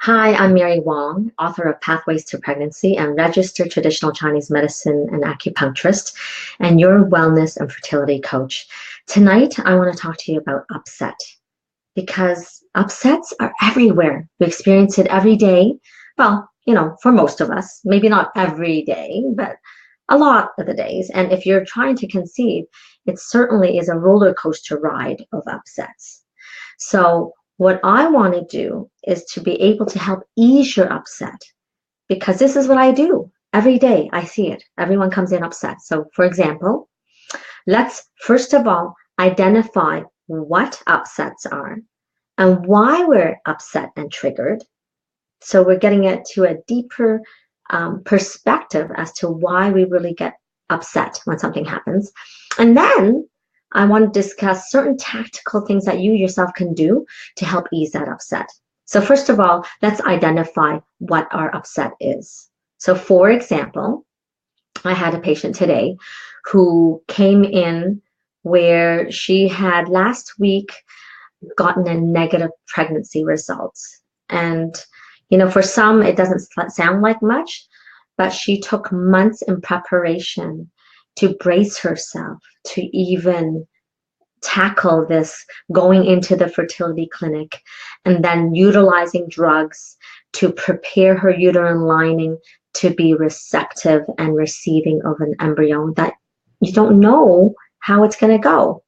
Hi, I'm Mary Wong, author of Pathways to Pregnancy and registered traditional Chinese medicine and acupuncturist, and your wellness and fertility coach. Tonight, I want to talk to you about upset because upsets are everywhere. We experience it every day. Well, for most of us, maybe not every day, but a lot of the days. And if you're trying to conceive, it certainly is a roller coaster ride of upsets. So, what I want to do is to be able to help ease your upset because this is what I do every day. I see it. Everyone comes in upset. So, for example, let's first of all identify what upsets are and why we're upset and triggered. So, we're getting it to a deeper perspective as to why we really get upset when something happens. And then I want to discuss certain tactical things that you yourself can do to help ease that upset. So first of all, let's identify what our upset is. So for example, I had a patient today who came in where she had last week gotten a negative pregnancy results. And, for some, it doesn't sound like much, but she took months in preparation to brace herself to even tackle this going into the fertility clinic and then utilizing drugs to prepare her uterine lining to be receptive and receiving of an embryo that you don't know how it's going to go.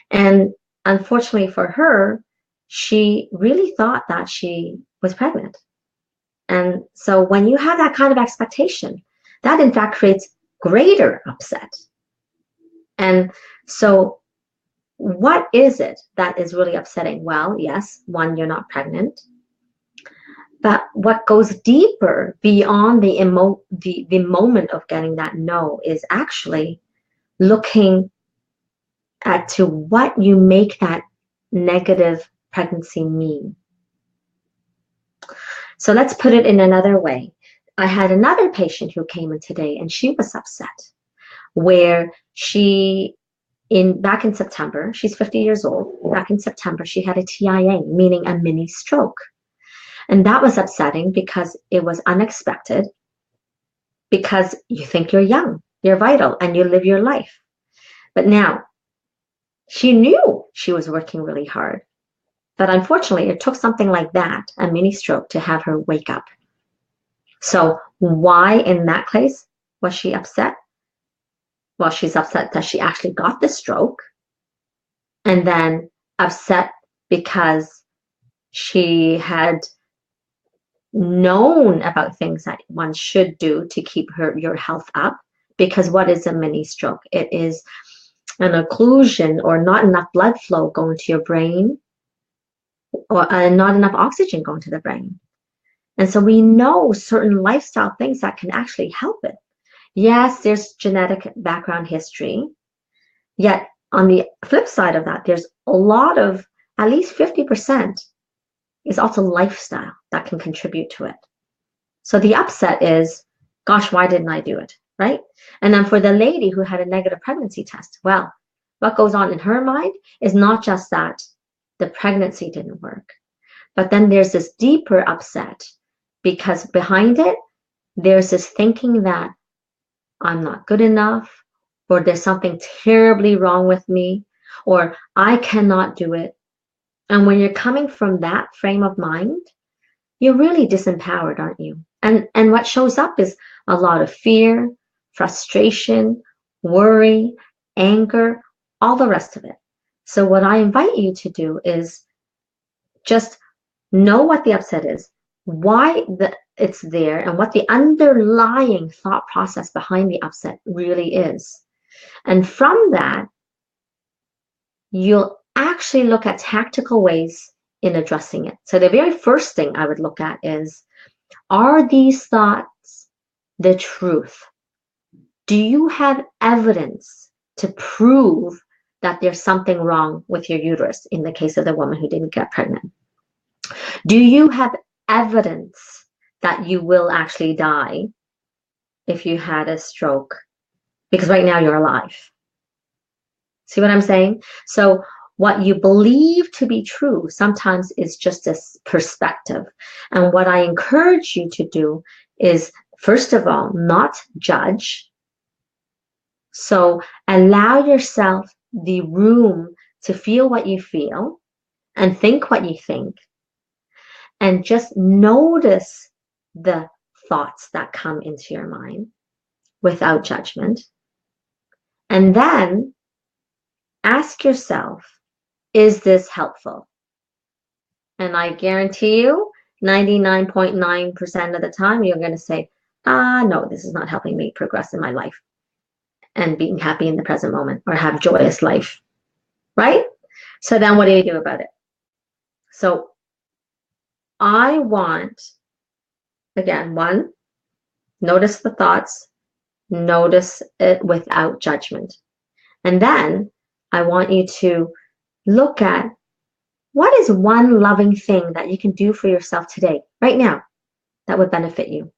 And unfortunately for her, she really thought that she was pregnant. And so when you have that kind of expectation, that in fact creates greater upset. And so what is it that is really upsetting? Well, yes, one, you're not pregnant. But what goes deeper beyond the moment of getting that no is actually looking at to what you make that negative pregnancy mean. So let's put it in another way. I had another patient who came in today and she was upset where back in September, she's 50 years old. Back in September, she had a TIA, meaning a mini stroke. And that was upsetting because it was unexpected, because you think you're young, you're vital, and you live your life. But now, she knew she was working really hard. But unfortunately, it took something like that, a mini stroke, to have her wake up. So why in that case was she upset? Well, she's upset that she actually got the stroke, and then upset because she had known about things that one should do to keep your health up. Because what is a mini stroke? It is an occlusion or not enough blood flow going to your brain, or not enough oxygen going to the brain. And so we know certain lifestyle things that can actually help it. Yes, there's genetic background history, yet on the flip side of that, there's a lot of, at least 50% is also lifestyle that can contribute to it. So the upset is, gosh, why didn't I do it, right? And then for the lady who had a negative pregnancy test, well, what goes on in her mind is not just that the pregnancy didn't work, but then there's this deeper upset because behind it, there's this thinking that I'm not good enough, or there's something terribly wrong with me, or I cannot do it. And when you're coming from that frame of mind, you're really disempowered, aren't you? And what shows up is a lot of fear, frustration, worry, anger, all the rest of it. So what I invite you to do is just know what the upset is, why it's there, and what the underlying thought process behind the upset really is. And from that, you'll actually look at tactical ways in addressing it. So the very first thing I would look at is, are these thoughts the truth? Do you have evidence to prove that there's something wrong with your uterus in the case of the woman who didn't get pregnant? Do you have evidence that you will actually die if you had a stroke? Because right now you're alive. See what I'm saying? So what you believe to be true sometimes is just a perspective. And what I encourage you to do is, first of all, not judge. So allow yourself the room to feel what you feel and think what you think, and just notice the thoughts that come into your mind without judgment. And then ask yourself, is this helpful? And I guarantee you, 99.9% of the time, you're going to say, no, this is not helping me progress in my life and being happy in the present moment or have joyous life, right? So then what do you do about it? So I want, again, one, notice the thoughts, notice it without judgment. And then I want you to look at, what is one loving thing that you can do for yourself today, right now, that would benefit you?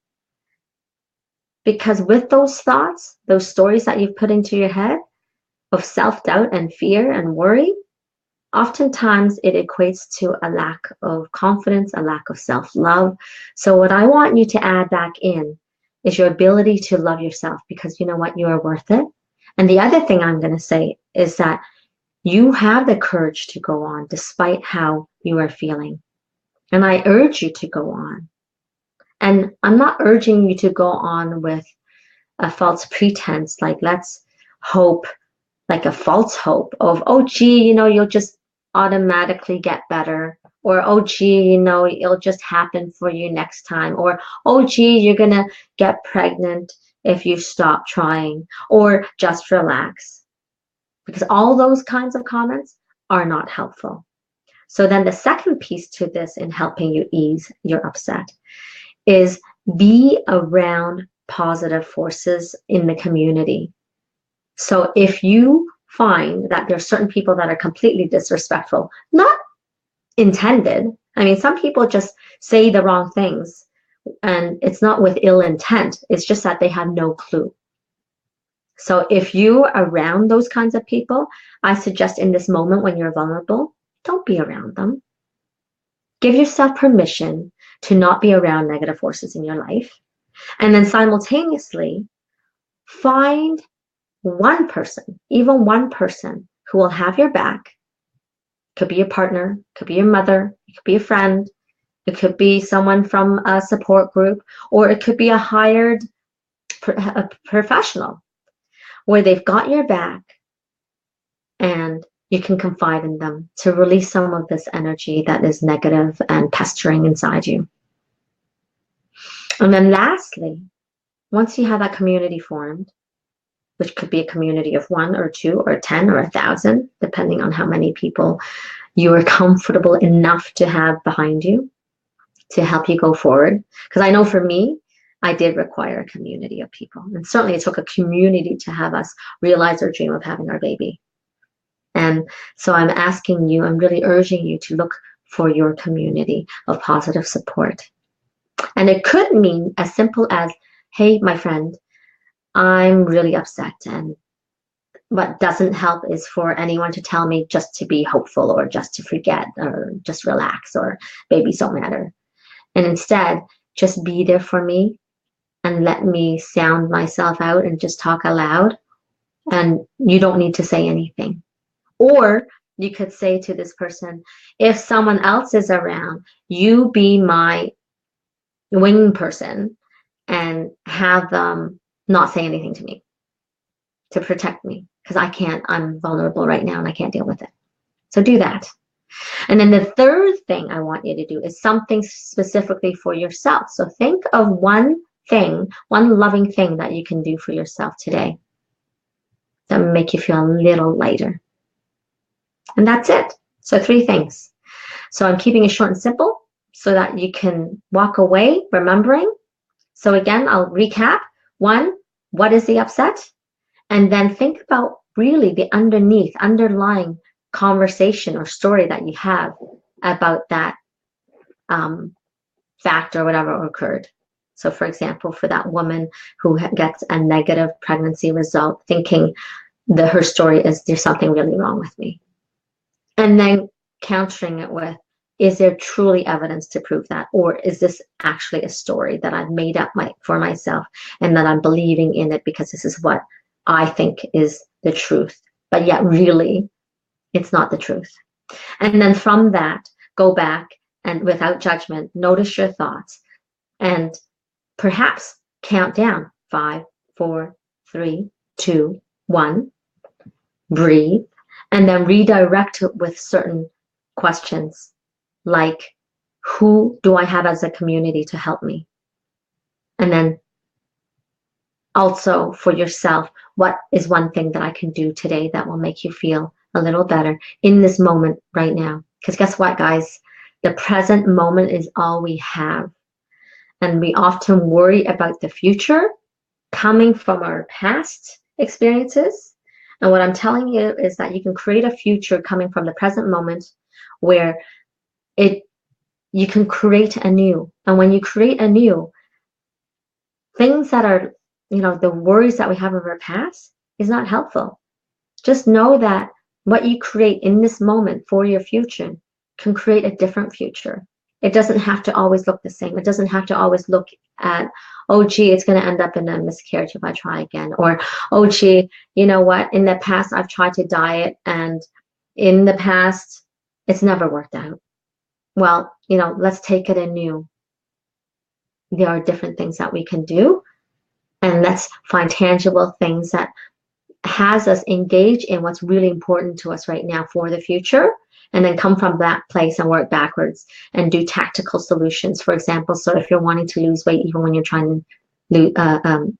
Because with those thoughts, those stories that you've put into your head of self-doubt and fear and worry, oftentimes it equates to a lack of confidence, a lack of self-love. So what I want you to add back in is your ability to love yourself, because you know what? You are worth it. And the other thing I'm going to say is that you have the courage to go on despite how you are feeling. And I urge you to go on. And I'm not urging you to go on with a false pretense, like let's hope, like a false hope of, oh, gee, you'll just automatically get better. Or, oh, gee, it'll just happen for you next time. Or, oh, gee, you're going to get pregnant if you stop trying. Or just relax. Because all those kinds of comments are not helpful. So then the second piece to this in helping you ease your upset is be around positive forces in the community. So if you find that there are certain people that are completely disrespectful, not intended. I mean, some people just say the wrong things and it's not with ill intent. It's just that they have no clue. So if you're around those kinds of people, I suggest in this moment when you're vulnerable, don't be around them. Give yourself permission to not be around negative forces in your life. And then simultaneously, find one person, even one person, who will have your back. Could be your partner, could be your mother, it could be a friend, it could be someone from a support group, or it could be a hired professional where they've got your back and you can confide in them to release some of this energy that is negative and pestering inside you. And then lastly, once you have that community formed, which could be a community of 1 or 2 or 10 or 1,000, depending on how many people you are comfortable enough to have behind you to help you go forward. Because I know for me, I did require a community of people. And certainly it took a community to have us realize our dream of having our baby. And so I'm asking you, I'm really urging you to look for your community of positive support. And it could mean as simple as, hey, my friend, I'm really upset. And what doesn't help is for anyone to tell me just to be hopeful or just to forget or just relax or babies don't matter. And instead, just be there for me and let me sound myself out and just talk aloud. And you don't need to say anything. Or you could say to this person, if someone else is around, you be my wing person and have them not say anything to me to protect me, because I'm vulnerable right now and I can't deal with it. So do that. And then the third thing I want you to do is something specifically for yourself. So think of one thing, one loving thing that you can do for yourself today that will make you feel a little lighter. And that's it. So 3 things. So I'm keeping it short and simple so that you can walk away remembering. So again, I'll recap. 1, what is the upset? And then think about really the underlying conversation or story that you have about that fact or whatever occurred. So for example, for that woman who gets a negative pregnancy result, thinking that her story is, there's something really wrong with me. And then countering it with, is there truly evidence to prove that? Or is this actually a story that I've made up for myself and that I'm believing in it because this is what I think is the truth, but yet really it's not the truth. And then from that, go back and without judgment, notice your thoughts and perhaps count down 5, 4, 3, 2, 1, breathe, and then redirect it with certain questions like, who do I have as a community to help me? And then also for yourself, what is one thing that I can do today that will make you feel a little better in this moment right now? Because guess what, guys? The present moment is all we have. And we often worry about the future coming from our past experiences. And what I'm telling you is that you can create a future coming from the present moment where you can create anew. And when you create anew, things that are, the worries that we have of our past is not helpful. Just know that what you create in this moment for your future can create a different future. It doesn't have to always look the same. It doesn't have to always look at, oh, gee, it's going to end up in a miscarriage if I try again. Or, oh, gee, you know what? In the past, I've tried to diet and in the past, it's never worked out. Well, let's take it anew. There are different things that we can do. And let's find tangible things that has us engage in what's really important to us right now for the future. And then come from that place and work backwards and do tactical solutions. For example, so if you're wanting to lose weight, even when you're trying to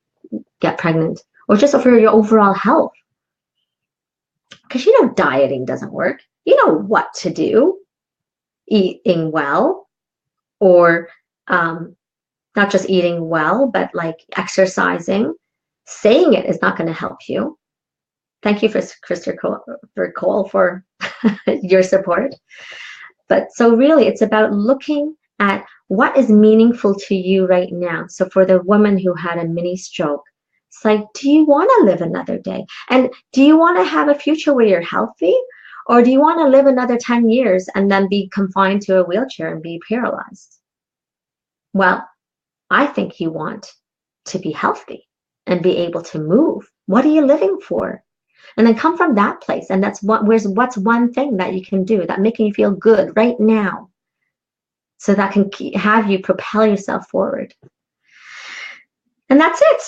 get pregnant, or just for your overall health. Because dieting doesn't work. You know what to do. Eating well, or not just eating well, but like exercising. Saying it is not going to help you. Thank you for Christopher Cole for your support. But so really, it's about looking at what is meaningful to you right now. So for the woman who had a mini stroke, it's like, do you want to live another day? And do you want to have a future where you're healthy? Or do you want to live another 10 years and then be confined to a wheelchair and be paralyzed? Well, I think you want to be healthy and be able to move. What are you living for? And then come from that place. And what's one thing that you can do that making you feel good right now, so that can have you propel yourself forward. And that's it.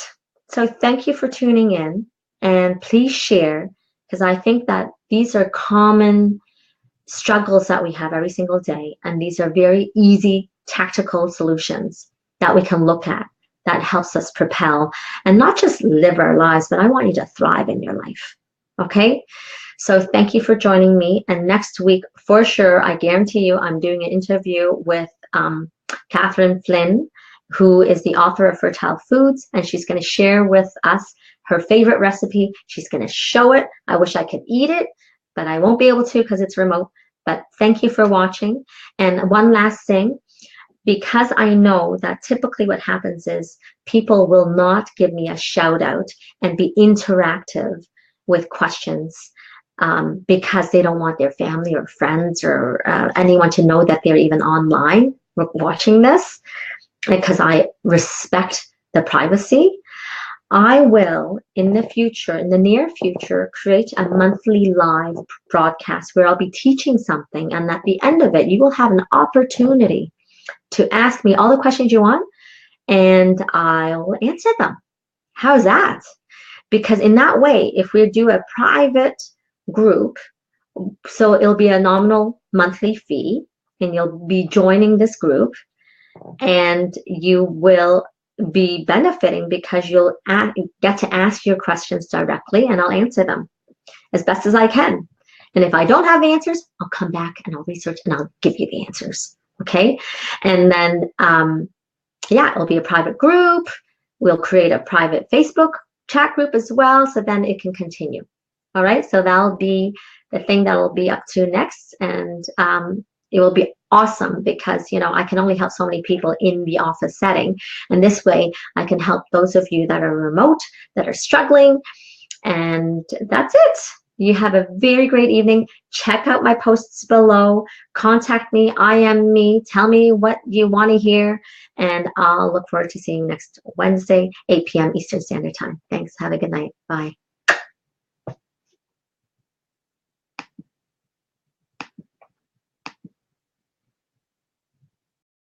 So thank you for tuning in, and please share, because I think that these are common struggles that we have every single day. And these are very easy tactical solutions that we can look at that helps us propel and not just live our lives, but I want you to thrive in your life. Okay, so thank you for joining me. And next week, for sure, I guarantee you, I'm doing an interview with Catherine Flynn, who is the author of Fertile Foods, and she's going to share with us her favorite recipe. She's going to show it. I wish I could eat it, but I won't be able to because it's remote. But thank you for watching. And one last thing, because I know that typically what happens is people will not give me a shout out and be interactive with questions because they don't want their family or friends or anyone to know that they're even online watching this, because I respect the privacy. I will, in the near future, create a monthly live broadcast where I'll be teaching something, and at the end of it, you will have an opportunity to ask me all the questions you want, and I'll answer them. How's that? Because in that way, if we do a private group, so it'll be a nominal monthly fee, and you'll be joining this group, and you will be benefiting because you'll get to ask your questions directly, and I'll answer them as best as I can. And if I don't have the answers, I'll come back and I'll research and I'll give you the answers. Okay. And then, it'll be a private group. We'll create a private Facebook chat group as well, so then it can continue. All right. So that'll be the thing that will be up to next. And it will be awesome because, I can only help so many people in the office setting. And this way I can help those of you that are remote, that are struggling. And that's it. You have a very great evening. Check out my posts below. Contact me. I am me. Tell me what you want to hear. And I'll look forward to seeing you next Wednesday, 8 p.m. Eastern Standard Time. Thanks. Have a good night. Bye.